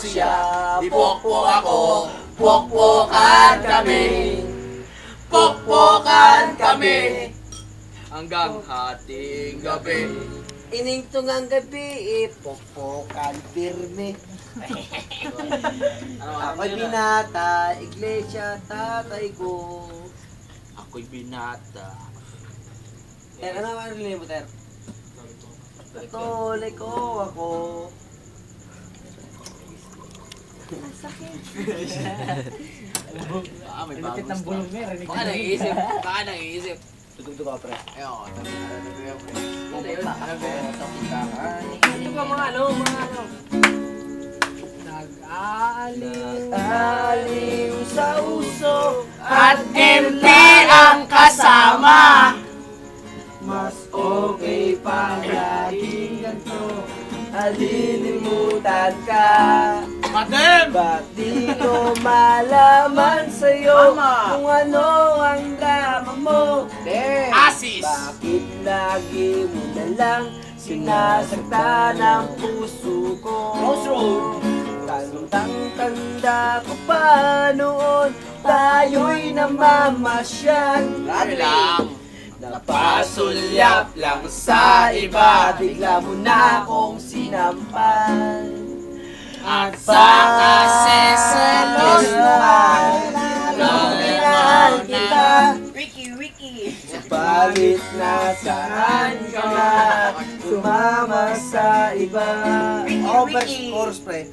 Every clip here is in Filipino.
siya, pokpok ako, pokpokan kami. Pokpokan kami hanggang hating gabi. Iningtong ang gabi, pokpokan pirme. Ako'y binata, iglesia, tatay ko. Ako'y binata. Ter, ano ang rin mo, Ter? Katolik ko ako. May bagong ng bulong niya. Baka nang-iisip. Baka nang-iisip. Tutugtog ka, pre. Ayoko. Ito ka mga ano. Nag-aaliw sa uso At MP ang kasama. mas okay pa laging ganito. Halilimutan ka. Madem! Ba't di ko malaman sa'yo Mama! kung ano ang lamang mo? Asis! Bakit lagi mo na lang sinasaktan ang puso ko? Crossroad! Tandang-tanda ko pa noon tayo'y namamasyal. Grabe lang! Napasulyap lang sa iba, bigla mo na akong sinampal. At sa kasi sa Los naman, Minahal kita. Wiki! Subalit nasaan ka na, sumama sa iba. Chorus, pre.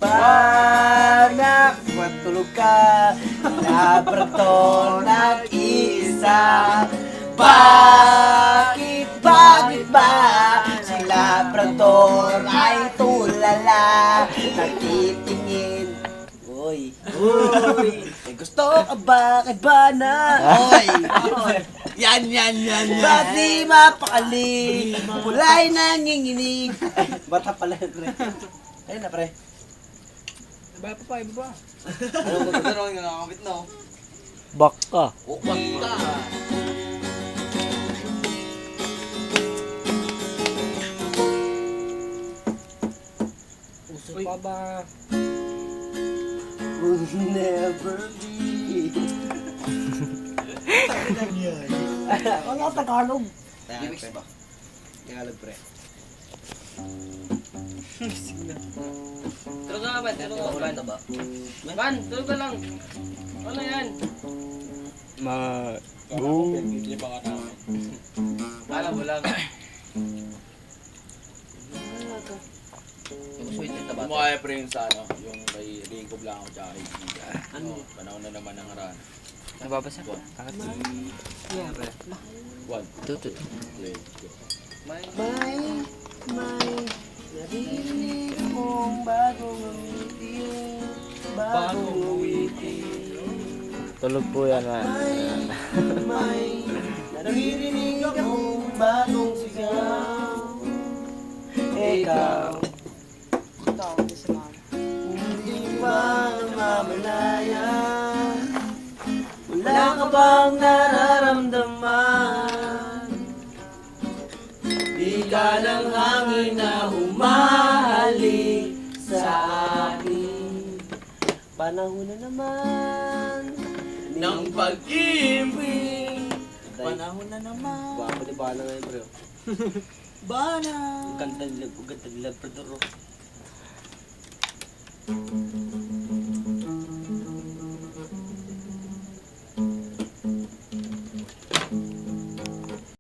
Panak, matulog ka, Labrador nag-iisa. Bakit ba si Labrador ay tulala? Nagtitingin. Uy, may gusto ka ba kay Bana? Oy! Yan! Ba't di mapakali? Kulay nanginginig. Bata pala, pre. Ayun na, pre. Iba pa. Anong magkakaroon nga nakakapit, no? Baka. Ukwag ka! Uso pa ba? Will never be. Wala Tagalog. Remix ba? Tagalog, pre. Tulog ka ba? Ban, tulog ka lang. Ano yan? Kala mo lang. Kumukaya pa rin sa ano, yung kay Rico Blanco tsaka kay Gita. Ano? Panahon na naman ng Aran. Nababasa? Yeah, pre. 1, Tutu. 2, 3, go. May narinig akong bagong awitin. Bagong awitin. Tulog po yan, man. May naririnig akong bagong sigaw. Ikaw, hindi ba namamalayan? Wala ka bang nararamdaman? Di ka lang hangin na humahalik sa akin. Panahon na naman Ng pag-ibig. Panahon na naman. Baka di bala ngayon, bro. Bana. Ganda ng Labrador.